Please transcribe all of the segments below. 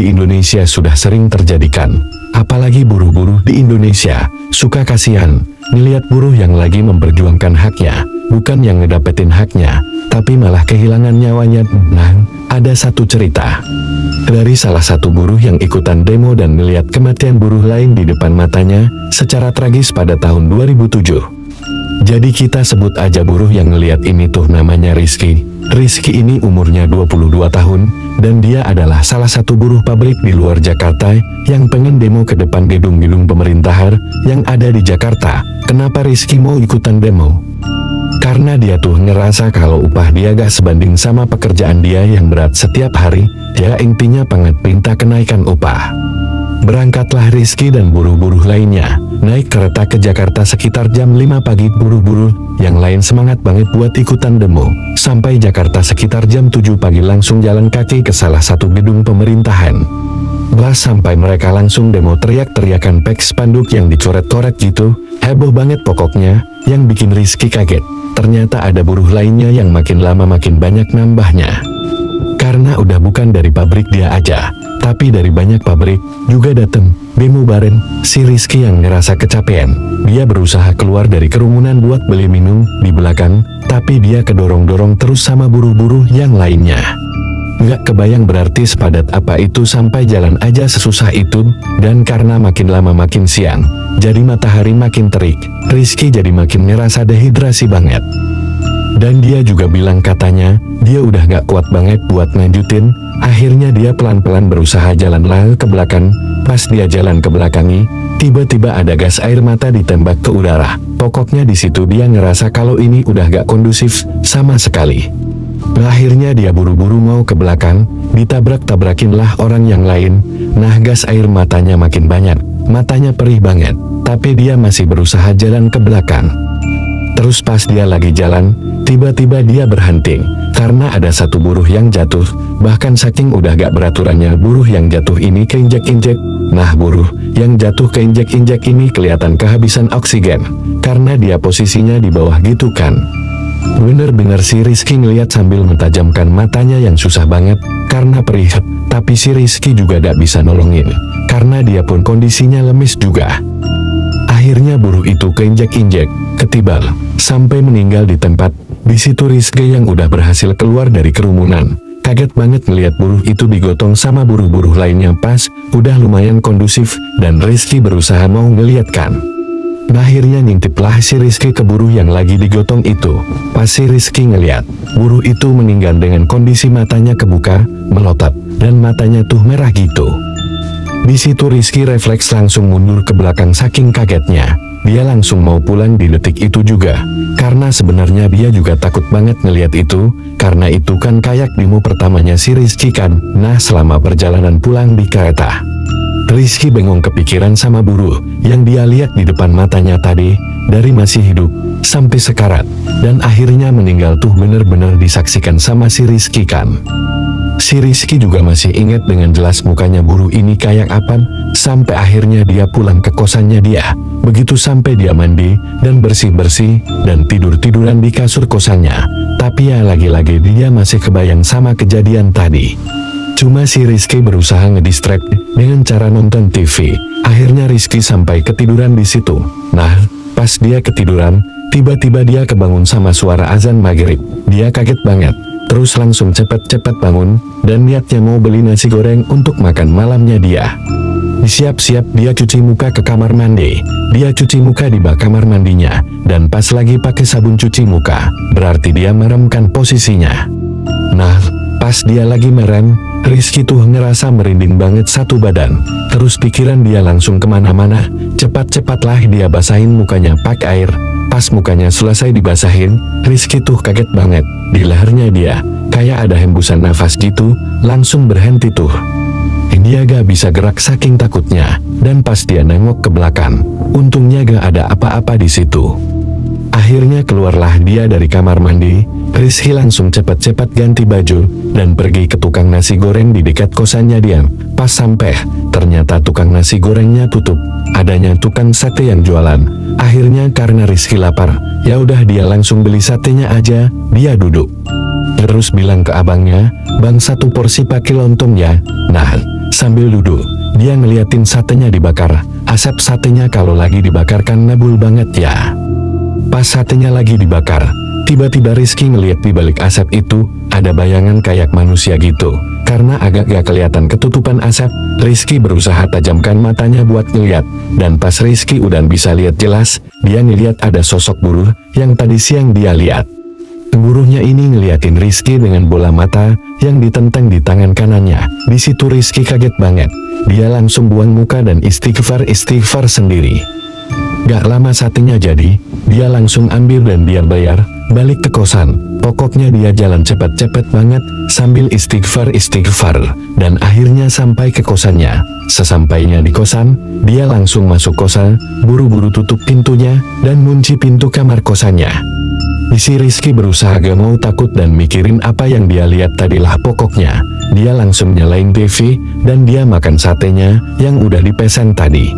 di Indonesia sudah sering terjadikan. Apalagi buruh-buruh di Indonesia suka kasihan ngeliat buruh yang lagi memperjuangkan haknya, bukan yang ngedapetin haknya, tapi malah kehilangan nyawanya. Nah, ada satu cerita dari salah satu buruh yang ikutan demo dan melihat kematian buruh lain di depan matanya secara tragis pada tahun 2007. Jadi kita sebut aja buruh yang ngeliat ini tuh namanya Rizky. Rizky ini umurnya 22 tahun, dan dia adalah salah satu buruh pabrik di luar Jakarta yang pengen demo ke depan gedung-gedung pemerintahan yang ada di Jakarta. Kenapa Rizky mau ikutan demo? Karena dia tuh ngerasa kalau upah dia gak sebanding sama pekerjaan dia yang berat setiap hari. Dia intinya pengen minta kenaikan upah. Berangkatlah Rizky dan buruh-buruh lainnya naik kereta ke Jakarta sekitar jam 5 pagi. Buruh-buruh yang lain semangat banget buat ikutan demo. Sampai Jakarta sekitar jam 7 pagi langsung jalan kaki ke salah satu gedung pemerintahan. Sampai mereka langsung demo, teriak-teriakan pakai spanduk yang dicoret-coret gitu. Heboh banget pokoknya. Yang bikin Rizky kaget, ternyata ada buruh lainnya yang makin lama makin banyak nambahnya. Karena udah bukan dari pabrik dia aja, tapi dari banyak pabrik juga dateng demo bareng. Si Rizky yang ngerasa kecapean, dia berusaha keluar dari kerumunan buat beli minum di belakang, tapi dia kedorong-dorong terus sama buruh-buruh yang lainnya. Nggak kebayang berarti sepadat apa itu sampai jalan aja sesusah itu. Dan karena makin lama makin siang, jadi matahari makin terik, Rizky jadi makin ngerasa dehidrasi banget. Dan dia juga bilang katanya, dia udah gak kuat banget buat lanjutin. Akhirnya dia pelan-pelan berusaha jalan lagi ke belakang. Pas dia jalan ke belakangi, tiba-tiba ada gas air mata ditembak ke udara. Pokoknya di situ dia ngerasa kalau ini udah gak kondusif sama sekali. Akhirnya dia buru-buru mau ke belakang, ditabrak-tabrakinlah orang yang lain. Nah, gas air matanya makin banyak, matanya perih banget, tapi dia masih berusaha jalan ke belakang. Terus pas dia lagi jalan, tiba-tiba dia berhenti, karena ada satu buruh yang jatuh. Bahkan saking udah gak beraturannya buruh yang jatuh ini keinjek-injek. Nah, buruh yang jatuh keinjek-injek ini kelihatan kehabisan oksigen, karena dia posisinya di bawah gitu kan. Bener-bener si Rizky ngeliat sambil mentajamkan matanya yang susah banget, karena perih. Tapi si Rizky juga gak bisa nolongin, karena dia pun kondisinya lemes juga. Akhirnya buruh itu keinjek-injek, ketibal, sampai meninggal di tempat. Di situ Rizky yang udah berhasil keluar dari kerumunan, kaget banget ngeliat buruh itu digotong sama buruh-buruh lainnya pas udah lumayan kondusif, dan Rizky berusaha mau ngeliatkan. Akhirnya ngintiplah si Rizky ke buruh yang lagi digotong itu. Pas si Rizky ngeliat, buruh itu meninggal dengan kondisi matanya kebuka, melotot, dan matanya tuh merah gitu. Di situ Rizky refleks langsung mundur ke belakang saking kagetnya. Dia langsung mau pulang di detik itu juga, karena sebenarnya dia juga takut banget ngeliat itu, karena itu kan kayak demo pertamanya si Rizky kan. Nah, selama perjalanan pulang di kereta, Rizky bengong kepikiran sama buruh yang dia lihat di depan matanya tadi, dari masih hidup sampai sekarat, dan akhirnya meninggal tuh bener-bener disaksikan sama si Rizky kan. Si Rizky juga masih ingat dengan jelas mukanya buruh ini kayak apa, sampai akhirnya dia pulang ke kosannya dia. Begitu sampai dia mandi dan bersih-bersih dan tidur-tiduran di kasur kosannya, tapi ya lagi-lagi dia masih kebayang sama kejadian tadi. Cuma si Rizky berusaha ngedistract dengan cara nonton TV. Akhirnya Rizky sampai ketiduran di situ. Nah, pas dia ketiduran, tiba-tiba dia kebangun sama suara azan maghrib. Dia kaget banget, terus langsung cepat-cepat bangun, dan niatnya mau beli nasi goreng untuk makan malamnya dia. Siap-siap dia cuci muka ke kamar mandi. Dia cuci muka di bak kamar mandinya, dan pas lagi pakai sabun cuci muka, berarti dia meremkan posisinya. Nah, pas dia lagi merem, Rizky tuh ngerasa merinding banget satu badan. Terus pikiran dia langsung kemana-mana. Cepat-cepatlah dia basahin mukanya pakai air. Pas mukanya selesai dibasahin, Rizky tuh kaget banget. Di lehernya dia, kayak ada hembusan nafas gitu, langsung berhenti tuh. Dia gak bisa gerak saking takutnya. Dan pas dia nengok ke belakang, untungnya gak ada apa-apa di situ. Akhirnya keluarlah dia dari kamar mandi. Rizky langsung cepat-cepat ganti baju dan pergi ke tukang nasi goreng di dekat kosannya dia. Pas sampai, ternyata tukang nasi gorengnya tutup. Adanya tukang sate yang jualan. Akhirnya karena Rizky lapar, ya udah dia langsung beli satenya aja. Dia duduk. Terus bilang ke abangnya, "Bang, 1 porsi pakai lontong ya." Nah, sambil duduk, dia ngeliatin satenya dibakar. Asap satenya kalau lagi dibakar kan nabul banget ya. Pas satenya lagi dibakar, tiba-tiba Rizky ngeliat di balik asap itu, ada bayangan kayak manusia gitu. Karena agak gak kelihatan ketutupan asap, Rizky berusaha tajamkan matanya buat ngeliat. Dan pas Rizky udah bisa lihat jelas, dia ngeliat ada sosok buruh yang tadi siang dia lihat. Buruhnya ini ngeliatin Rizky dengan bola mata yang ditentang di tangan kanannya. Di situ Rizky kaget banget. Dia langsung buang muka dan istighfar sendiri. Gak lama satenya jadi, dia langsung ambil dan dia bayar, balik ke kosan. Pokoknya dia jalan cepat-cepat banget, sambil istighfar, dan akhirnya sampai ke kosannya. Sesampainya di kosan, dia langsung masuk kosan, buru-buru tutup pintunya, dan kunci pintu kamar kosannya. Si Rizky berusaha gak mau takut dan mikirin apa yang dia lihat tadilah pokoknya. Dia langsung nyalain TV, dan dia makan satenya, yang udah dipesan tadi.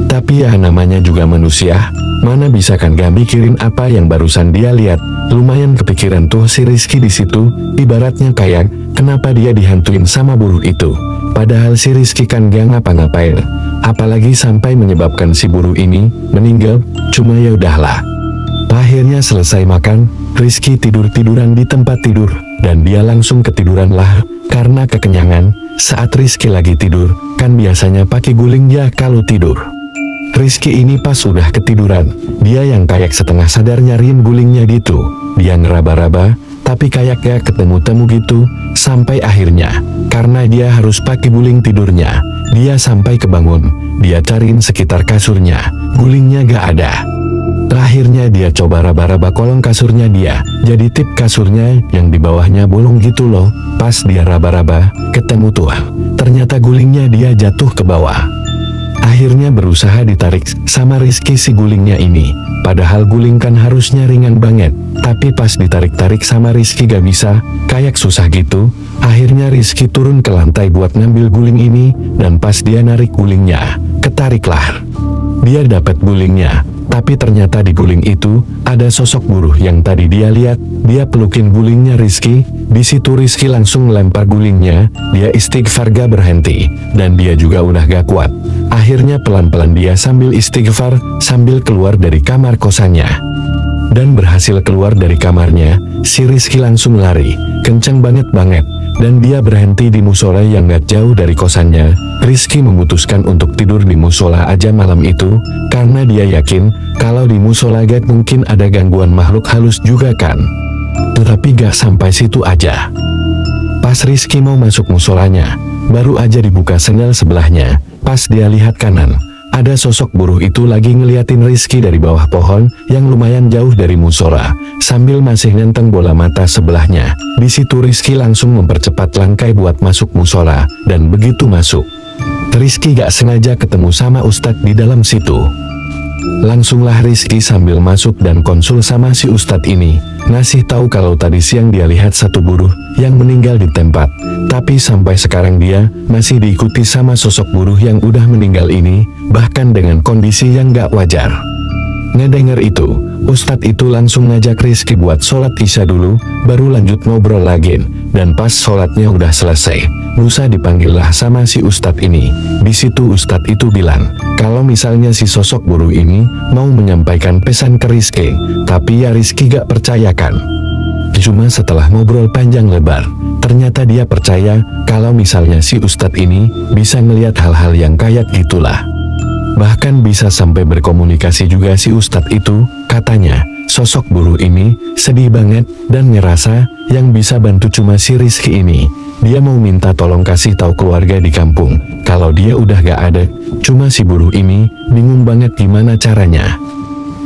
Tapi ya namanya juga manusia, mana bisa kan gak mikirin apa yang barusan dia lihat. Lumayan kepikiran tuh si Rizky di situ, ibaratnya kayak, kenapa dia dihantuin sama buruh itu. Padahal si Rizky kan gak ngapa-ngapain, apalagi sampai menyebabkan si buruh ini meninggal. Cuma ya udahlah. Akhirnya selesai makan, Rizky tidur-tiduran di tempat tidur, dan dia langsung ketiduran lah, karena kekenyangan. Saat Rizky lagi tidur, kan biasanya pakai guling ya kalau tidur. Rizky ini pas udah ketiduran, dia yang kayak setengah sadar nyariin gulingnya gitu. Dia ngeraba-raba, tapi kayak gak ketemu-temu gitu, sampai akhirnya, karena dia harus pakai guling tidurnya, dia sampai kebangun. Dia cariin sekitar kasurnya, gulingnya gak ada. Akhirnya dia coba raba-raba kolong kasurnya dia, jadi tip kasurnya yang di bawahnya bolong gitu loh. Pas dia raba-raba, ketemu tuh, ternyata gulingnya dia jatuh ke bawah. Akhirnya berusaha ditarik sama Rizky si gulingnya ini, padahal guling kan harusnya ringan banget, tapi pas ditarik-tarik sama Rizky gak bisa, kayak susah gitu. Akhirnya Rizky turun ke lantai buat ngambil guling ini, dan pas dia narik gulingnya, ketariklah. Dia dapat gulingnya, tapi ternyata di guling itu, ada sosok buruh yang tadi dia lihat. Dia pelukin gulingnya Rizky, di situ Rizky langsung lempar gulingnya, dia istighfar gak berhenti, dan dia juga udah gak kuat. Akhirnya pelan-pelan dia sambil istighfar, sambil keluar dari kamar kosannya. Dan berhasil keluar dari kamarnya, si Rizky langsung lari, kencang banget, dan dia berhenti di musola yang gak jauh dari kosannya. Rizky memutuskan untuk tidur di musola aja malam itu, karena dia yakin, kalau di musola gak mungkin ada gangguan makhluk halus juga kan. Tetapi gak sampai situ aja. Pas Rizky mau masuk musolanya, baru aja dibuka sendal sebelahnya. Pas dia lihat kanan, ada sosok buruh itu lagi ngeliatin Rizky dari bawah pohon yang lumayan jauh dari musola, sambil masih nenteng bola mata sebelahnya. Di situ Rizky langsung mempercepat langkah buat masuk musola, dan begitu masuk, Rizky gak sengaja ketemu sama Ustadz di dalam situ. Langsunglah Rizky sambil masuk dan konsul sama si Ustadz ini, ngasih tahu kalau tadi siang dia lihat satu buruh yang meninggal di tempat, tapi sampai sekarang dia masih diikuti sama sosok buruh yang udah meninggal ini, bahkan dengan kondisi yang gak wajar. Ngedenger itu, Ustadz itu langsung ngajak Rizky buat sholat isya dulu, baru lanjut ngobrol lagi. Dan pas sholatnya udah selesai, Musa dipanggillah sama si Ustadz ini. Di situ Ustadz itu bilang, kalau misalnya si sosok buruh ini mau menyampaikan pesan ke Rizky, tapi ya Rizky gak percayakan. Cuma setelah ngobrol panjang lebar, ternyata dia percaya kalau misalnya si Ustadz ini bisa ngelihat hal-hal yang kayak gitulah. Bahkan bisa sampai berkomunikasi juga si Ustadz itu. Katanya, sosok buruh ini sedih banget dan ngerasa yang bisa bantu cuma si Rizky ini. Dia mau minta tolong kasih tahu keluarga di kampung kalau dia udah gak ada. Cuma si buruh ini bingung banget gimana caranya.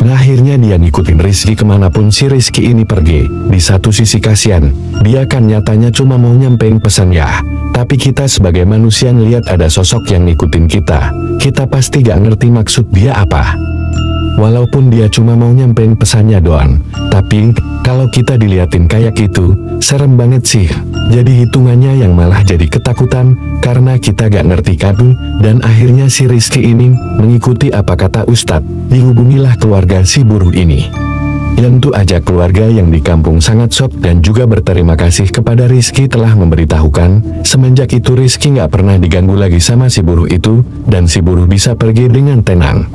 Akhirnya dia ngikutin Rizky kemanapun si Rizky ini pergi. Di satu sisi kasihan, dia kan nyatanya cuma mau nyampein pesan ya. Tapi kita sebagai manusia ngeliat ada sosok yang ngikutin kita, kita pasti gak ngerti maksud dia apa. walaupun dia cuma mau nyampein pesannya doang. Tapi, kalau kita diliatin kayak gitu, serem banget sih. Jadi hitungannya yang malah jadi ketakutan, karena kita gak ngerti kadu, dan akhirnya si Rizky ini mengikuti apa kata Ustadz. Dihubungilah keluarga si buruh ini. Tentu aja keluarga yang di kampung sangat shock dan juga berterima kasih kepada Rizky telah memberitahukan. Semenjak itu Rizky gak pernah diganggu lagi sama si buruh itu, dan si buruh bisa pergi dengan tenang.